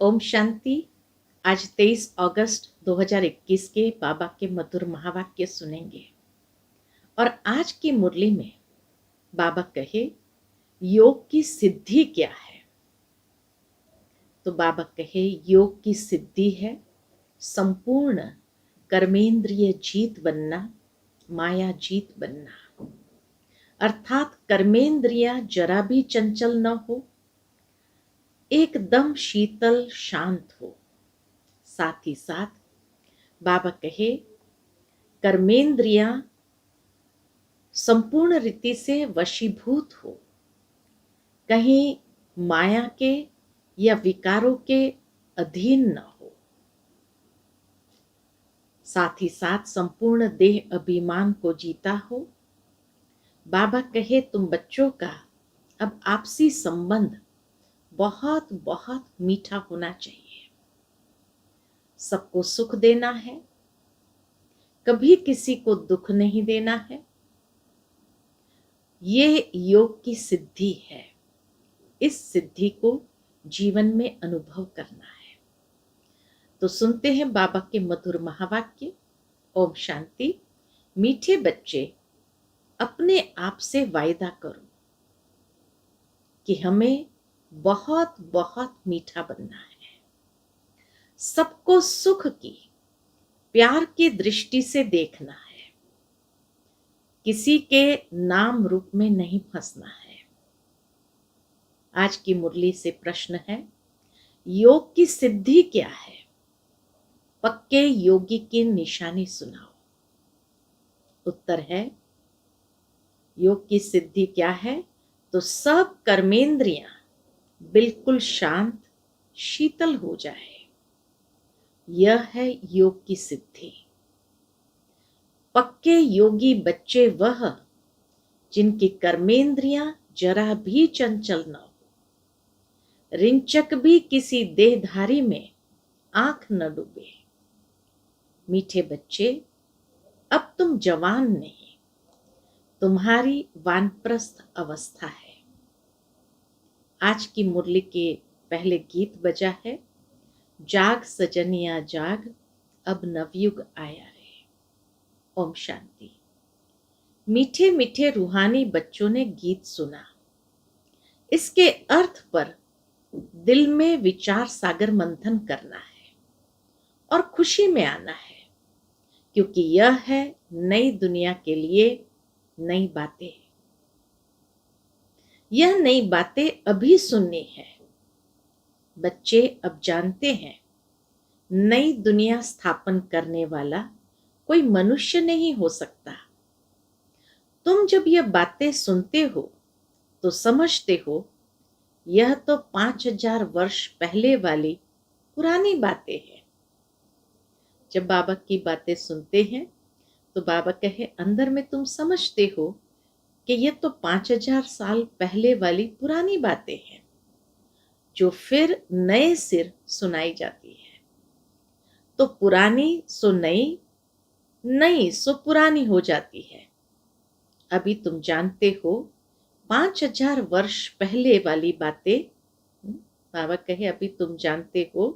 ओम शांति। आज 23 अगस्त 2021 के बाबा के मधुर महावाक्य सुनेंगे। और आज की मुरली में बाबा कहे योग की सिद्धि क्या है। तो बाबा कहे योग की सिद्धि है संपूर्ण कर्मेंद्रिय जीत बनना, माया जीत बनना। अर्थात कर्मेंद्रिया जरा भी चंचल न हो, एकदम शीतल शांत हो। साथ ही साथ बाबा कहे कर्मेंद्रियां संपूर्ण रीति से वशीभूत हो, कहीं माया के या विकारों के अधीन न हो। साथ ही साथ संपूर्ण देह अभिमान को जीता हो। बाबा कहे तुम बच्चों का अब आपसी संबंध बहुत बहुत मीठा होना चाहिए। सबको सुख देना है, कभी किसी को दुख नहीं देना है। ये योग की सिद्धि है। इस सिद्धि को जीवन में अनुभव करना है। तो सुनते हैं बाबा के मधुर महावाक्य। ओम शांति। मीठे बच्चे, अपने आप से वायदा करो कि हमें बहुत बहुत मीठा बनना है। सबको सुख की, प्यार की दृष्टि से देखना है। किसी के नाम रूप में नहीं फंसना है। आज की मुरली से प्रश्न है, योग की सिद्धि क्या है? पक्के योगी की निशानी सुनाओ। उत्तर है, योग की सिद्धि क्या है? तो सब कर्मेंद्रियां बिल्कुल शांत शीतल हो जाए। यह है योग की सिद्धि। पक्के योगी बच्चे वह जिनकी कर्मेंद्रियां जरा भी चंचल न हो, रिंचक भी किसी देहधारी में आंख न डूबे। मीठे बच्चे, अब तुम जवान नहीं, तुम्हारी वानप्रस्थ अवस्था है। आज की मुरली के पहले गीत बजा है, जाग सजनिया जाग, अब नवयुग आया है। ओम शांति। मीठे मीठे रूहानी बच्चों ने गीत सुना। इसके अर्थ पर दिल में विचार सागर मंथन करना है और खुशी में आना है, क्योंकि यह है नई दुनिया के लिए नई बातें। यह नई बातें अभी सुननी है। बच्चे अब जानते हैं, नई दुनिया स्थापन करने वाला कोई मनुष्य नहीं हो सकता। तुम जब यह बातें सुनते हो तो समझते हो यह तो 5000 वर्ष पहले वाली पुरानी बातें हैं। जब बाबा की बातें सुनते हैं तो बाबा कहे अंदर में तुम समझते हो कि यह तो 5000 साल पहले वाली पुरानी बातें हैं, जो फिर नए सिर सुनाई जाती है। तो पुरानी सो नई, नई सो पुरानी हो जाती है। अभी तुम जानते हो 5000 वर्ष पहले वाली बातें। बाबा कहे अभी तुम जानते हो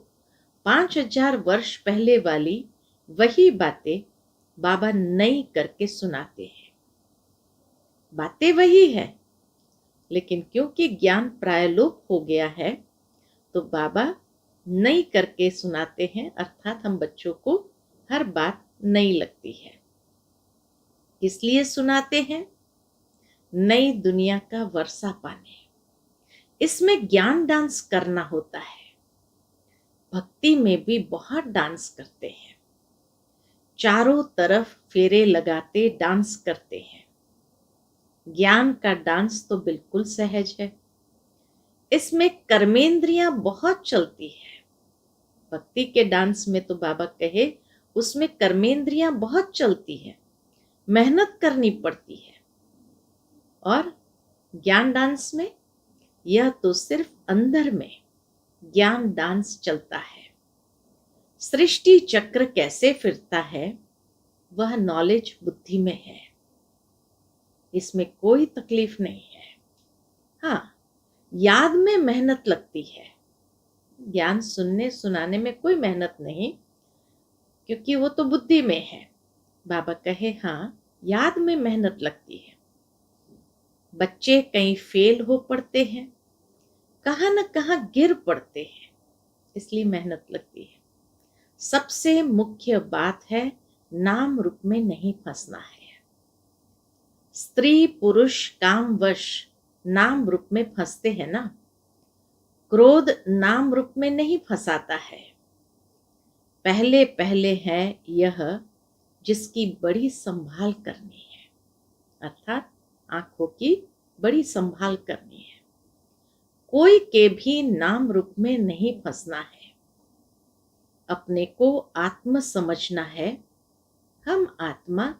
5000 वर्ष पहले वाली वही बातें बाबा नई करके सुनाते हैं। बातें वही है, लेकिन क्योंकि ज्ञान प्रायलोप हो गया है तो बाबा नई करके सुनाते हैं। अर्थात हम बच्चों को हर बात नई लगती है, इसलिए सुनाते हैं। नई दुनिया का वर्षा पाने, इसमें ज्ञान डांस करना होता है। भक्ति में भी बहुत डांस करते हैं, चारों तरफ फेरे लगाते डांस करते हैं। ज्ञान का डांस तो बिल्कुल सहज है, इसमें कर्मेंद्रियां बहुत चलती है। भक्ति के डांस में तो बाबा कहे उसमें कर्मेंद्रियां बहुत चलती है, मेहनत करनी पड़ती है। और ज्ञान डांस में यह तो सिर्फ अंदर में ज्ञान डांस चलता है। सृष्टि चक्र कैसे फिरता है वह नॉलेज बुद्धि में है, इसमें कोई तकलीफ नहीं है। हाँ, याद में मेहनत लगती है, ज्ञान सुनने सुनाने में कोई मेहनत नहीं, क्योंकि वो तो बुद्धि में है। बाबा कहे हाँ, याद में मेहनत लगती है। बच्चे कहीं फेल हो पड़ते हैं, कहाँ न कहाँ गिर पड़ते हैं, इसलिए मेहनत लगती है। सबसे मुख्य बात है नाम रूप में नहीं फंसना है। स्त्री पुरुष कामवश नाम रूप में फंसते हैं ना। क्रोध नाम रूप में नहीं फंसाता है। पहले पहले है यह जिसकी बड़ी संभाल करनी है, अर्थात आंखों की बड़ी संभाल करनी है। कोई के भी नाम रूप में नहीं फंसना है। अपने को आत्म समझना है। हम आत्मा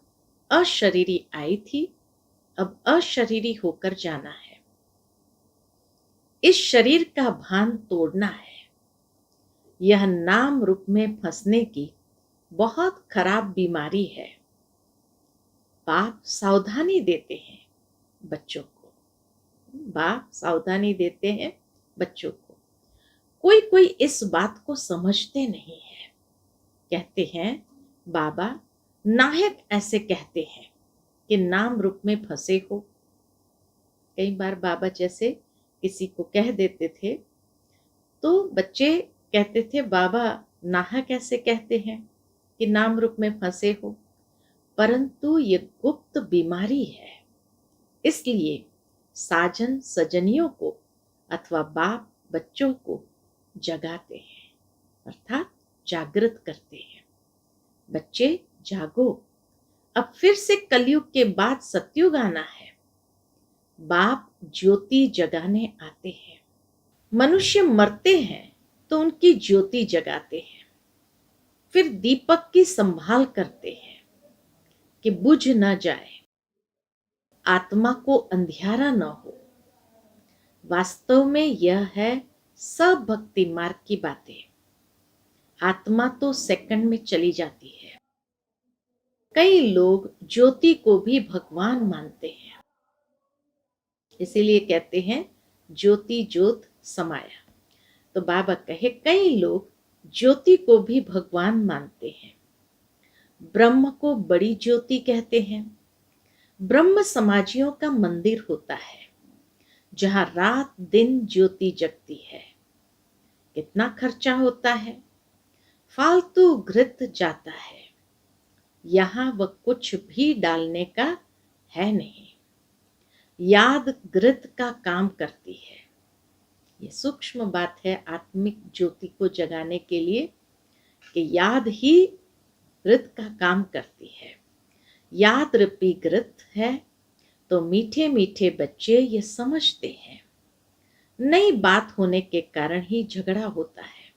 अशरीरी आई थी, अब अशरीरी होकर जाना है। इस शरीर का भान तोड़ना है। यह नाम रूप में फंसने की बहुत खराब बीमारी है। बाप सावधानी देते हैं बच्चों को। बाप सावधानी देते हैं बच्चों को। कोई कोई इस बात को समझते नहीं है। कहते हैं बाबा नायक ऐसे कहते हैं कि नाम रूप में फंसे हो। कई बार बाबा जैसे किसी को कह देते थे तो बच्चे कहते थे बाबा नाहक ऐसे कहते हैं कि नाम रूप में फंसे हो। परंतु ये गुप्त बीमारी है। इसलिए साजन सजनियों को अथवा बाप बच्चों को जगाते हैं, अर्थात जागृत करते हैं। बच्चे जागो, अब फिर से कलयुग के बाद सतयुग आना है। बाप ज्योति जगाने आते हैं। मनुष्य मरते हैं तो उनकी ज्योति जगाते हैं। फिर दीपक की संभाल करते हैं कि बुझ न जाए, आत्मा को अंधियारा न हो। वास्तव में यह है सब भक्ति मार्ग की बातें। आत्मा तो सेकंड में चली जाती है। कई लोग ज्योति को भी भगवान मानते हैं, इसीलिए कहते हैं ज्योति ज्योत समाया। तो बाबा कहे कई लोग ज्योति को भी भगवान मानते हैं। ब्रह्म को बड़ी ज्योति कहते हैं। ब्रह्म समाजियों का मंदिर होता है जहां रात दिन ज्योति जगती है। कितना खर्चा होता है, फालतू घृत जाता है। यहां वह कुछ भी डालने का है नहीं। याद घृत का काम करती है। ये सूक्ष्म बात है आत्मिक ज्योति को जगाने के लिए कि याद ही घृत का काम करती है। याद रूपी घृत है तो मीठे मीठे बच्चे ये समझते हैं। नई बात होने के कारण ही झगड़ा होता है।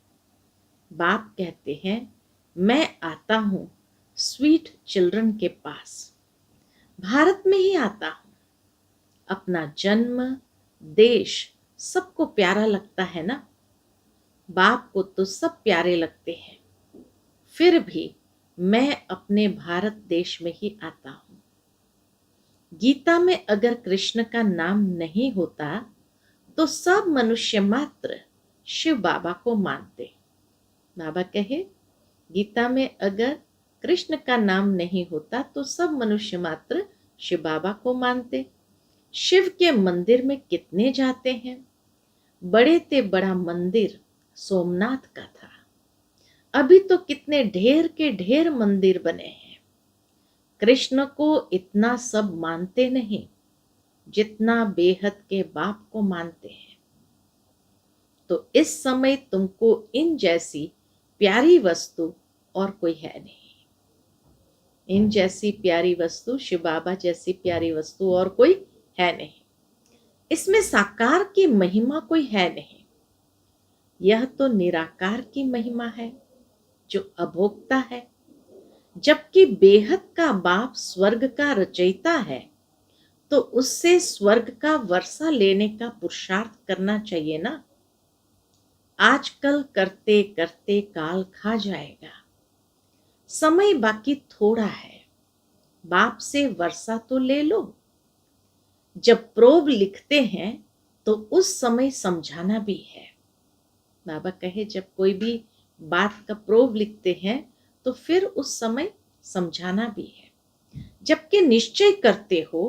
बाप कहते हैं मैं आता हूं स्वीट चिल्ड्रन के पास। भारत में ही आता हूं। अपना जन्म देश सबको प्यारा लगता है ना। बाप को तो सब प्यारे लगते हैं। फिर भी मैं अपने भारत देश में ही आता हूं। गीता में अगर कृष्ण का नाम नहीं होता तो सब मनुष्य मात्र शिव बाबा को मानते। बाबा कहे गीता में अगर कृष्ण का नाम नहीं होता तो सब मनुष्य मात्र शिव बाबा को मानते। शिव के मंदिर में कितने जाते हैं। बड़े ते बड़ा मंदिर सोमनाथ का था। अभी तो कितने ढेर के ढेर मंदिर बने हैं। कृष्ण को इतना सब मानते नहीं जितना बेहद के बाप को मानते हैं। तो इस समय तुमको इन जैसी प्यारी वस्तु और कोई है नहीं। इन जैसी प्यारी वस्तु, शिव बाबा जैसी प्यारी वस्तु और कोई है नहीं। इसमें साकार की महिमा कोई है नहीं। यह तो निराकार की महिमा है जो अभोक्ता है। जबकि बेहद का बाप स्वर्ग का रचयिता है तो उससे स्वर्ग का वर्षा लेने का पुरुषार्थ करना चाहिए ना। आजकल करते करते काल खा जाएगा। समय बाकी थोड़ा है। बाप से वर्षा तो ले लो। जब प्रोब लिखते हैं तो उस समय समझाना भी है। बाबा कहे जब कोई भी बात का प्रूव लिखते हैं तो फिर उस समय समझाना भी है। जबकि निश्चय करते हो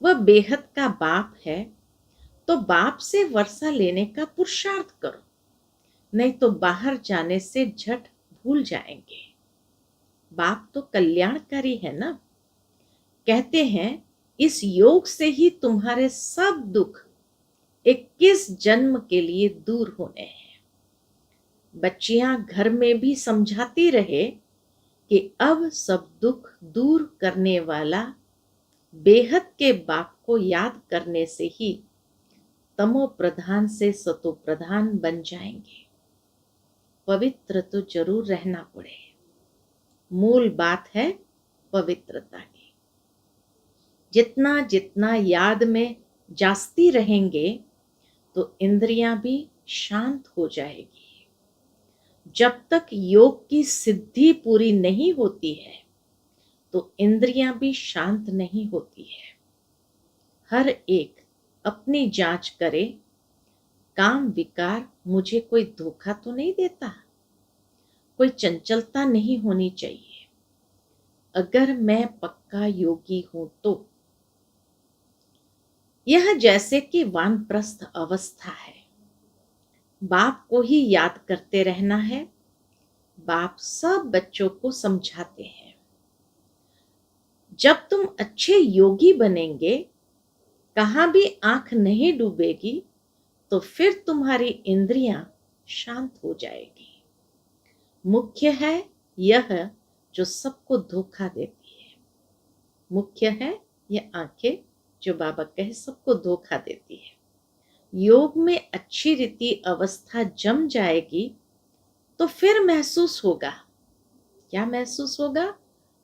वह बेहद का बाप है तो बाप से वर्षा लेने का पुरुषार्थ करो, नहीं तो बाहर जाने से झट भूल जाएंगे। बाप तो कल्याणकारी है ना। कहते हैं इस योग से ही तुम्हारे सब दुख 21 जन्म के लिए दूर होने हैं। बच्चियां घर में भी समझाती रहे कि अब सब दुख दूर करने वाला बेहद के बाप को याद करने से ही तमो प्रधान से सतो प्रधान बन जाएंगे। पवित्र तो जरूर रहना पड़े, मूल बात है पवित्रता की। जितना जितना याद में जास्ती रहेंगे तो इंद्रियां भी शांत हो जाएगी। जब तक योग की सिद्धि पूरी नहीं होती है तो इंद्रियां भी शांत नहीं होती है। हर एक अपनी जांच करे, काम विकार मुझे कोई धोखा तो नहीं देता, कोई चंचलता नहीं होनी चाहिए। अगर मैं पक्का योगी हूं तो यह जैसे कि वानप्रस्थ अवस्था है, बाप को ही याद करते रहना है। बाप सब बच्चों को समझाते हैं। जब तुम अच्छे योगी बनेंगे, कहां भी आंख नहीं डूबेगी, तो फिर तुम्हारी इंद्रियां शांत हो जाएगी। मुख्य है यह जो सबको धोखा देती है। मुख्य है यह आंखें जो बाबा कहे सबको धोखा देती है। योग में अच्छी रीति अवस्था जम जाएगी तो फिर महसूस होगा, क्या महसूस होगा?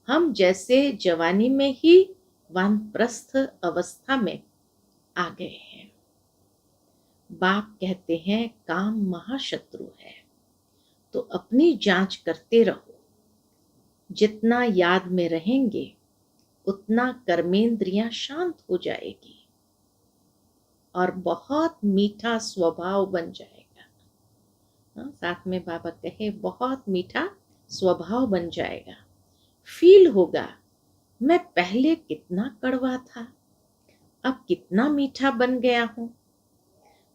हम जैसे जवानी में ही वानप्रस्थ अवस्था में आ गए हैं। बाप कहते हैं काम महाशत्रु है, तो अपनी जांच करते रहो। जितना याद में रहेंगे उतना कर्मेंद्रियां शांत हो जाएगी और बहुत मीठा स्वभाव बन जाएगा। साथ में बाबा कहे बहुत मीठा स्वभाव बन जाएगा। फील होगा मैं पहले कितना कड़वा था, अब कितना मीठा बन गया हूं।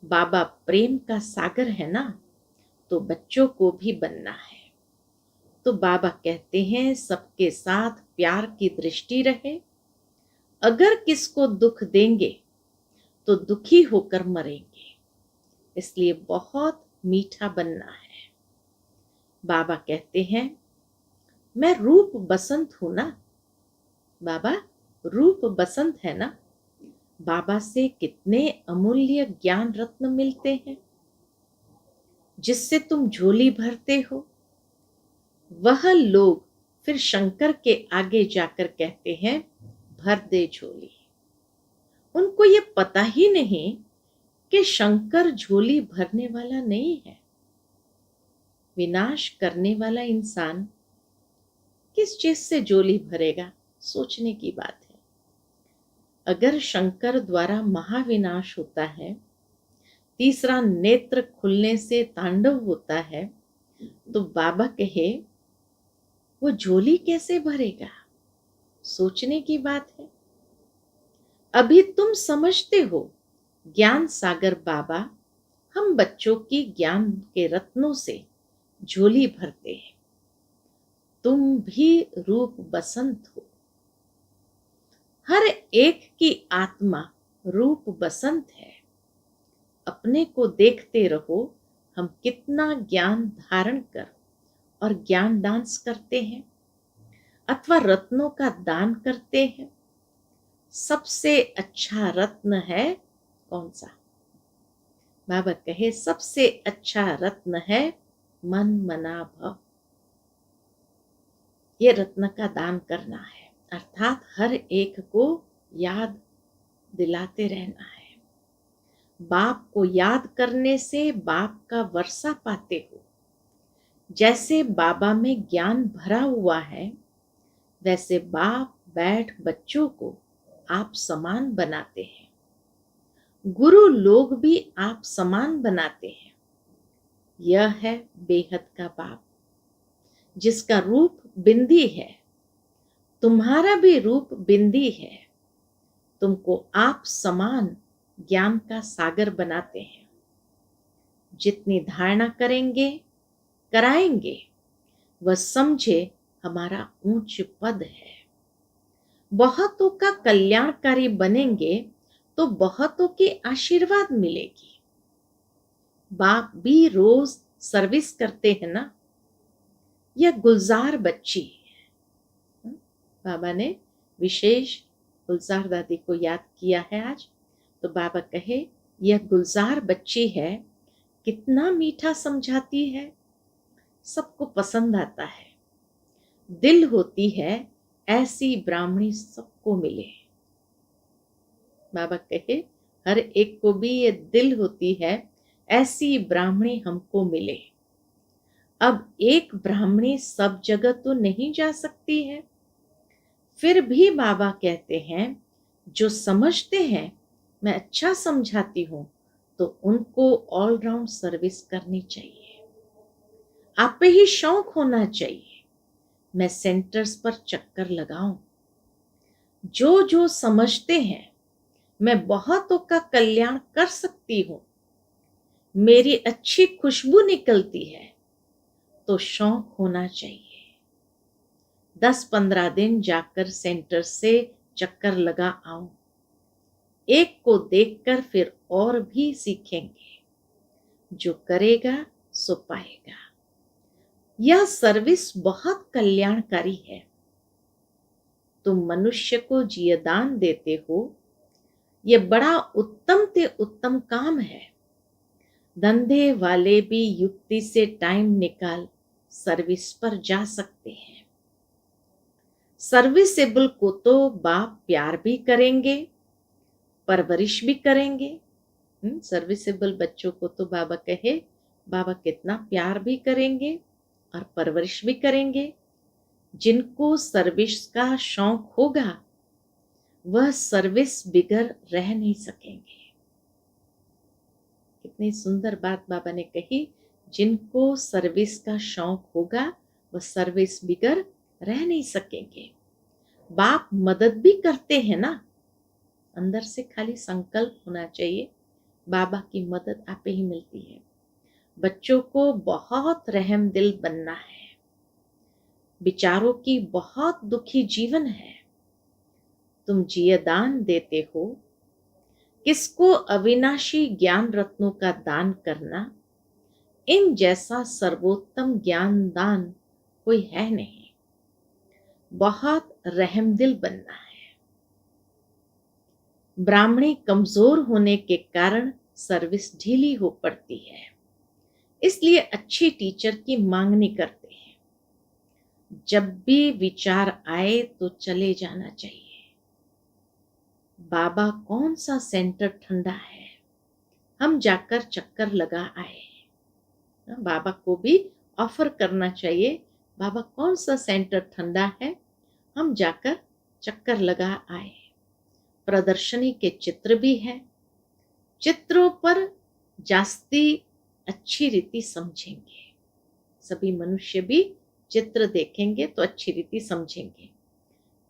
बाबा प्रेम का सागर है ना, तो बच्चों को भी बनना है। तो बाबा कहते हैं सबके साथ प्यार की दृष्टि रहे। अगर किसको दुख देंगे तो दुखी होकर मरेंगे, इसलिए बहुत मीठा बनना है। बाबा कहते हैं मैं रूप बसंत हूं ना। बाबा रूप बसंत है ना। बाबा से कितने अमूल्य ज्ञान रत्न मिलते हैं, जिससे तुम झोली भरते हो। वह लोग फिर शंकर के आगे जाकर कहते हैं भर दे झोली। उनको ये पता ही नहीं कि शंकर झोली भरने वाला नहीं है। विनाश करने वाला इंसान किस चीज से झोली भरेगा, सोचने की बात है। अगर शंकर द्वारा महाविनाश होता है, तीसरा नेत्र खुलने से तांडव होता है, तो बाबा कहे वो झोली कैसे भरेगा, सोचने की बात है। अभी तुम समझते हो ज्ञान सागर बाबा हम बच्चों की ज्ञान के रत्नों से झोली भरते हैं। तुम भी रूप बसंत हो। हर एक की आत्मा रूप बसंत है। अपने को देखते रहो हम कितना ज्ञान धारण कर और ज्ञान डांस करते हैं अथवा रत्नों का दान करते हैं। सबसे अच्छा रत्न है कौन सा? बाबा कहे सबसे अच्छा रत्न है मन मना भव। ये रत्न का दान करना है, अर्थात हर एक को याद दिलाते रहना है। बाप को याद करने से बाप का वर्षा पाते हो। जैसे बाबा में ज्ञान भरा हुआ है, वैसे बाप बैठ बच्चों को आप समान बनाते हैं। गुरु लोग भी आप समान बनाते हैं। यह है बेहद का बाप, जिसका रूप बिंदी है। तुम्हारा भी रूप बिंदी है। तुमको आप समान ज्ञान का सागर बनाते हैं। जितनी धारणा करेंगे, कराएंगे, वह समझे हमारा ऊंच पद है। बहुतों का कल्याणकारी बनेंगे तो बहुतों की आशीर्वाद मिलेगी। बाप भी रोज सर्विस करते हैं ना। यह गुलजार बच्ची, बाबा ने विशेष गुलजार दादी को याद किया है आज। तो बाबा कहे यह गुलजार बच्ची है, कितना मीठा समझाती है, सबको पसंद आता है। दिल होती है ऐसी ब्राह्मणी सबको मिले। बाबा कहे हर एक को भी ये दिल होती है ऐसी ब्राह्मणी हमको मिले। अब एक ब्राह्मणी सब जगह तो नहीं जा सकती है, फिर भी बाबा कहते हैं जो समझते हैं मैं अच्छा समझाती हूं तो उनको ऑलराउंड सर्विस करनी चाहिए। आप पे ही शौक होना चाहिए मैं सेंटर्स पर चक्कर लगाऊं। जो जो समझते हैं मैं बहुतों का कल्याण कर सकती हूं, मेरी अच्छी खुशबू निकलती है, तो शौक होना चाहिए। 10-15 दिन जाकर सेंटर से चक्कर लगा आओ। एक को देखकर फिर और भी सीखेंगे। जो करेगा सो पाएगा। यह सर्विस बहुत कल्याणकारी है। तुम मनुष्य को जीवदान देते हो, यह बड़ा उत्तम ते उत्तम काम है। धंधे वाले भी युक्ति से टाइम निकाल सर्विस पर जा सकते हैं। सर्विसेबल को तो बाप प्यार भी करेंगे, परवरिश भी करेंगे। सर्विसेबल बच्चों को तो बाबा कहे बाबा कितना प्यार भी करेंगे और परवरिश भी करेंगे। जिनको सर्विस का शौक होगा वह सर्विस बिगर रह नहीं सकेंगे। कितनी सुंदर बात बाबा ने कही, जिनको सर्विस का शौक होगा वह सर्विस बिगर रह नहीं सकेंगे। बाप मदद भी करते हैं ना, अंदर से खाली संकल्प होना चाहिए। बाबा की मदद आपे ही मिलती है। बच्चों को बहुत रहम दिल बनना है। बिचारों की बहुत दुखी जीवन है। तुम जीवदान देते हो, किसको अविनाशी ज्ञान रत्नों का दान करना, इन जैसा सर्वोत्तम ज्ञान दान कोई है नहीं। बहुत रहमदिल बनना है। ब्राह्मणी कमजोर होने के कारण सर्विस ढीली हो पड़ती है, इसलिए अच्छी टीचर की मांगनी करते हैं। जब भी विचार आए तो चले जाना चाहिए। बाबा कौन सा सेंटर ठंडा है, हम जाकर चक्कर लगा आए। बाबा को भी ऑफर करना चाहिए, बाबा कौन सा सेंटर ठंडा है, हम जाकर चक्कर लगा आए। प्रदर्शनी के चित्र भी है, चित्रों पर जास्ती अच्छी रीति समझेंगे। सभी मनुष्य भी चित्र देखेंगे तो अच्छी रीति समझेंगे।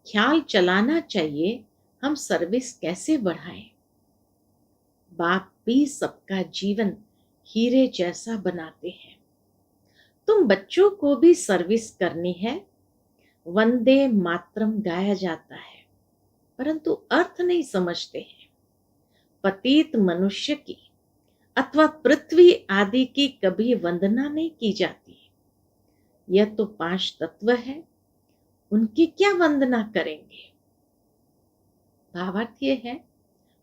ख्याल चलाना चाहिए हम सर्विस कैसे बढ़ाएं। बाप भी सबका जीवन हीरे जैसा बनाते हैं। तुम बच्चों को भी सर्विस करनी है। वंदे मातरम गाया जाता है, परंतु अर्थ नहीं समझते हैं। पतित मनुष्य की अथवा पृथ्वी आदि की कभी वंदना नहीं की जाती। यह तो 5 तत्व है, उनकी क्या वंदना करेंगे। भावार्थ ये है,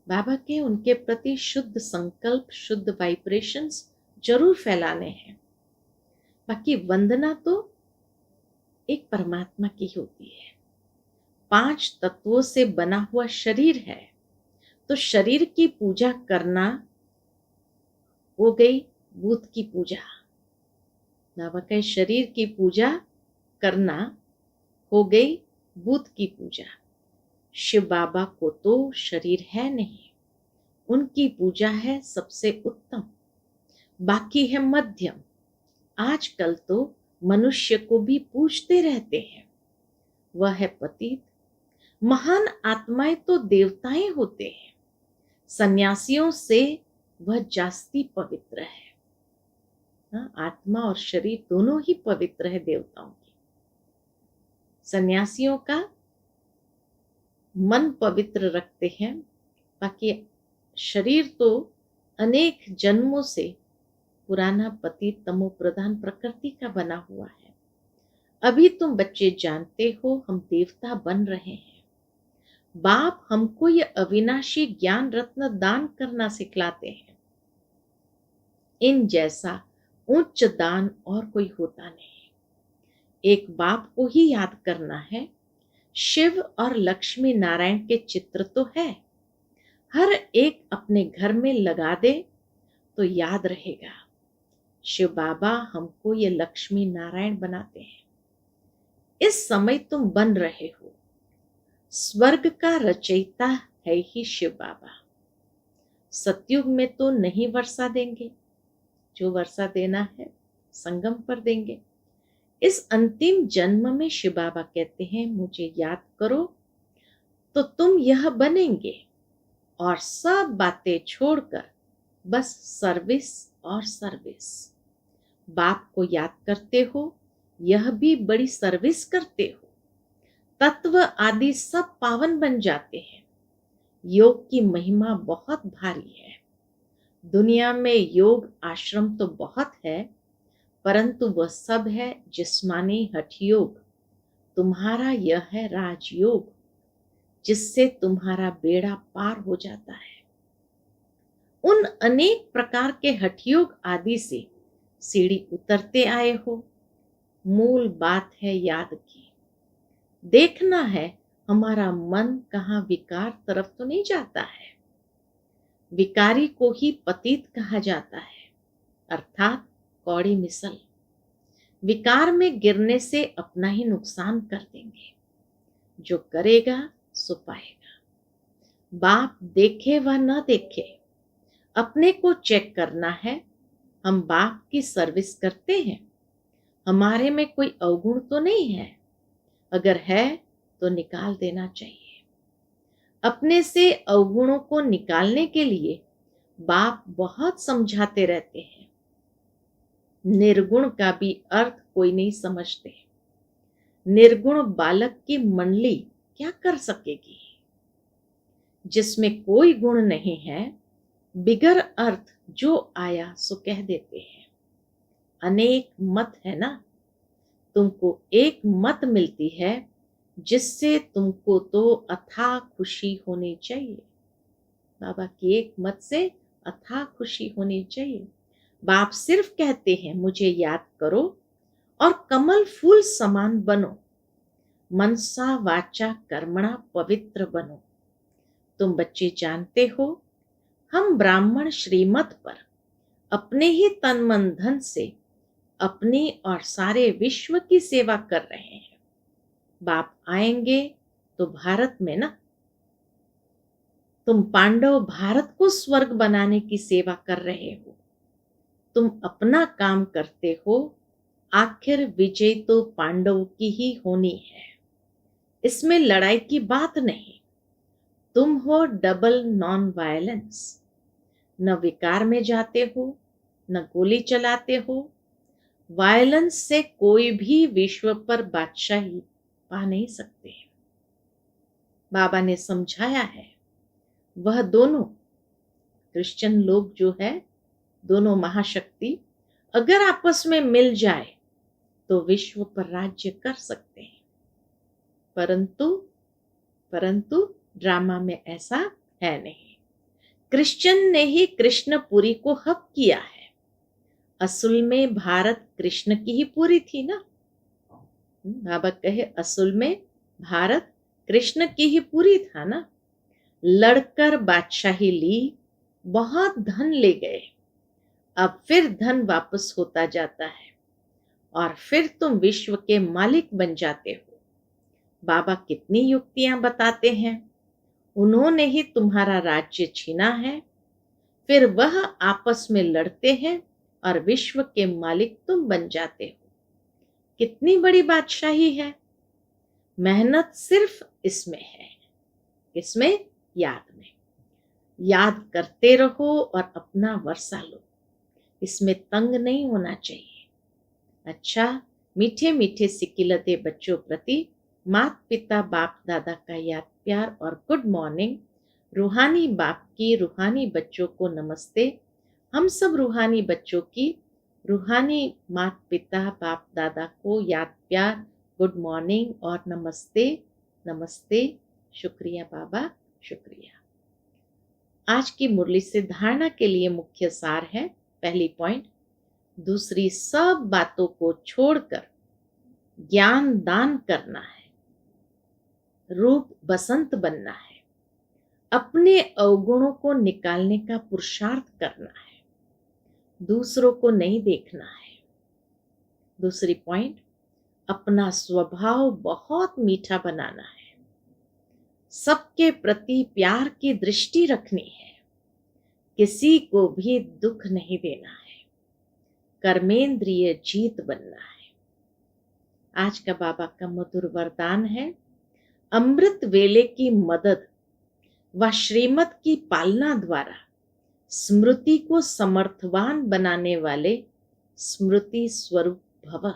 बाबा के उनके प्रति शुद्ध संकल्प, शुद्ध वाइब्रेशंस जरूर फैलाने हैं। बाकी वंदना तो एक परमात्मा की होती है। 5 तत्वों से बना हुआ शरीर है, तो शरीर की पूजा करना हो गई बुद्ध की पूजा। बाबा के शरीर की पूजा करना हो गई बुद्ध की पूजा। शिव बाबा को तो शरीर है नहीं, उनकी पूजा है सबसे उत्तम। बाकी है मध्यम, आजकल तो मनुष्य को भी पूछते रहते हैं, वह है पतित। महान आत्माएं तो देवताएं होते हैं, सन्यासियों से वह जास्ती पवित्र है। हाँ, आत्मा और शरीर दोनों ही पवित्र है देवताओं की। सन्यासियों का मन पवित्र रखते हैं, बाकी शरीर तो अनेक जन्मों से पुराना पतित तमो प्रधान प्रकृति का बना हुआ है। अभी तुम बच्चे जानते हो हम देवता बन रहे हैं। बाप हमको ये अविनाशी ज्ञान रत्न दान करना सिखलाते हैं। इन जैसा उच्च दान और कोई होता नहीं। एक बाप को ही याद करना है। शिव और लक्ष्मी नारायण के चित्र तो है, हर एक अपने घर में लगा दे तो याद रहेगा। शिव बाबा हमको ये लक्ष्मी नारायण बनाते हैं। इस समय तुम बन रहे हो। स्वर्ग का रचयिता है ही शिव बाबा। सतयुग में तो नहीं वर्षा देंगे, जो वर्षा देना है संगम पर देंगे। इस अंतिम जन्म में शिव बाबा कहते हैं मुझे याद करो तो तुम यह बनेंगे, और सब बातें छोड़कर बस सर्विस और सर्विस। बाप को याद करते हो, यह भी बड़ी सर्विस करते हो। तत्व आदि सब पावन बन जाते हैं। योग की महिमा बहुत भारी है। दुनिया में योग आश्रम तो बहुत है, परंतु वह सब है जिस्मानी हठ योग। तुम्हारा यह है राजयोग, जिससे तुम्हारा बेड़ा पार हो जाता है। उन अनेक प्रकार के हठयोग आदि से सीढ़ी उतरते आए हो। मूल बात है याद की। देखना है हमारा मन कहाँ विकार तरफ तो नहीं जाता है। विकारी को ही पतित कहा जाता है, अर्थात कौड़ी मिसल। विकार में गिरने से अपना ही नुकसान कर देंगे। जो करेगा सो पाएगा। बाप देखे व न देखे, अपने को चेक करना है। हम बाप की सर्विस करते हैं, हमारे में कोई अवगुण तो नहीं है। अगर है तो निकाल देना चाहिए। अपने से अवगुणों को निकालने के लिए बाप बहुत समझाते रहते हैं। निर्गुण का भी अर्थ कोई नहीं समझते। निर्गुण बालक की मंडली क्या कर सकेगी? जिसमें कोई गुण नहीं है, बिगर अर्थ जो आया सो कह देते हैं। अनेक मत है ना, तुमको एक मत मिलती है, जिससे तुमको तो अथाह खुशी होनी चाहिए। बाबा की एक मत से अथाह खुशी होनी चाहिए। बाप सिर्फ कहते हैं मुझे याद करो और कमल फूल समान बनो। मनसा वाचा कर्मणा पवित्र बनो। तुम बच्चे जानते हो हम ब्राह्मण श्रीमत पर अपने ही तन मन धन से अपनी और सारे विश्व की सेवा कर रहे हैं। बाप आएंगे तो भारत में ना, तुम पांडव भारत को स्वर्ग बनाने की सेवा कर रहे हो। तुम अपना काम करते हो, आखिर विजय तो पांडव की ही होनी है। इसमें लड़ाई की बात नहीं। तुम हो डबल नॉन वायलेंस। न विकार में जाते हो, न गोली चलाते हो। वायलेंस से कोई भी विश्व पर बादशाही पा नहीं सकते। बाबा ने समझाया है, वह दोनों क्रिश्चियन लोग जो है, दोनों महाशक्ति अगर आपस में मिल जाए तो विश्व पर राज्य कर सकते हैं। परंतु ड्रामा में ऐसा है नहीं। क्रिश्चियन ने ही कृष्णपुरी को हक किया है। असल में भारत कृष्ण की ही पूरी थी ना। बाबा कहे असल में भारत कृष्ण की ही पूरी था ना। लड़कर बादशाही ली, बहुत धन ले गए। अब फिर धन वापस होता जाता है और फिर तुम विश्व के मालिक बन जाते हो। बाबा कितनी युक्तियां बताते हैं। उन्होंने ही तुम्हारा राज्य छीना है, फिर वह आपस में लड़ते हैं और विश्व के मालिक तुम बन जाते हो। कितनी बड़ी बादशाही है। मेहनत सिर्फ इसमें है। किसमें? याद में। याद करते रहो और अपना वर्षा लो। इसमें तंग नहीं होना चाहिए। अच्छा, मीठे मीठे सिकिलते बच्चों प्रति माता पिता बाप दादा का याद प्यार और गुड मॉर्निंग। रूहानी बाप की रूहानी बच्चों को नमस्ते। हम सब रूहानी बच्चों की रूहानी माता पिता बाप दादा को याद प्यार, गुड मॉर्निंग और नमस्ते। नमस्ते। शुक्रिया बाबा, शुक्रिया। आज की मुरली से धारणा के लिए मुख्य सार है। पहली पॉइंट, दूसरी सब बातों को छोड़कर ज्ञान दान करना है। रूप बसंत बनना है। अपने अवगुणों को निकालने का पुरुषार्थ करना है। दूसरों को नहीं देखना है। दूसरी पॉइंट, अपना स्वभाव बहुत मीठा बनाना है। सबके प्रति प्यार की दृष्टि रखनी है। किसी को भी दुख नहीं देना है। कर्मेंद्रिय जीत बनना है। आज का बाबा का मधुर वरदान है, अमृत वेले की मदद व श्रीमत की पालना द्वारा स्मृति को समर्थवान बनाने वाले स्मृति स्वरूप भव।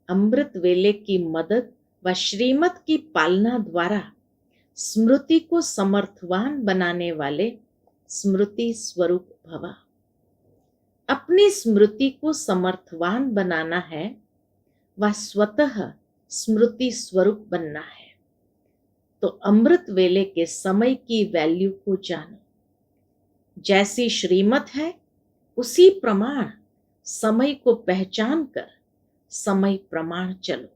अमृत वेले की मदद व श्रीमत की पालना द्वारा स्मृति को समर्थवान बनाने वाले स्मृति स्वरूप भव। अपनी स्मृति को समर्थवान बनाना है व स्वतः स्मृति स्वरूप बनना है। तो अमृत वेले के समय की वैल्यू को जानो। जैसी श्रीमत है उसी प्रमाण समय को पहचान कर समय प्रमाण चलो,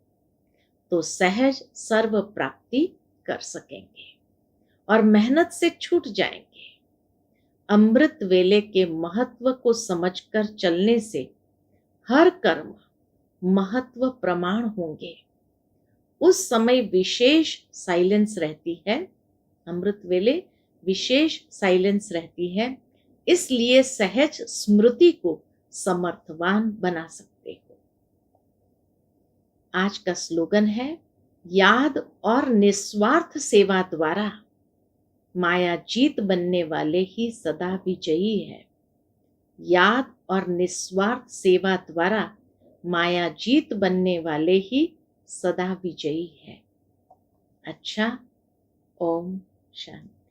तो सहज सर्व प्राप्ति कर सकेंगे और मेहनत से छूट जाएंगे। अमृत वेले के महत्व को समझकर चलने से हर कर्म महत्व प्रमाण होंगे। उस समय विशेष साइलेंस रहती है। अमृत वेले विशेष साइलेंस रहती है, इसलिए सहज स्मृति को समर्थवान बना सकते हो। आज का स्लोगन है, याद और निस्वार्थ सेवा द्वारा माया जीत बनने वाले ही सदा विजयी है। याद और निस्वार्थ सेवा द्वारा माया जीत बनने वाले ही सदा विजयी है। अच्छा, ओम शांति।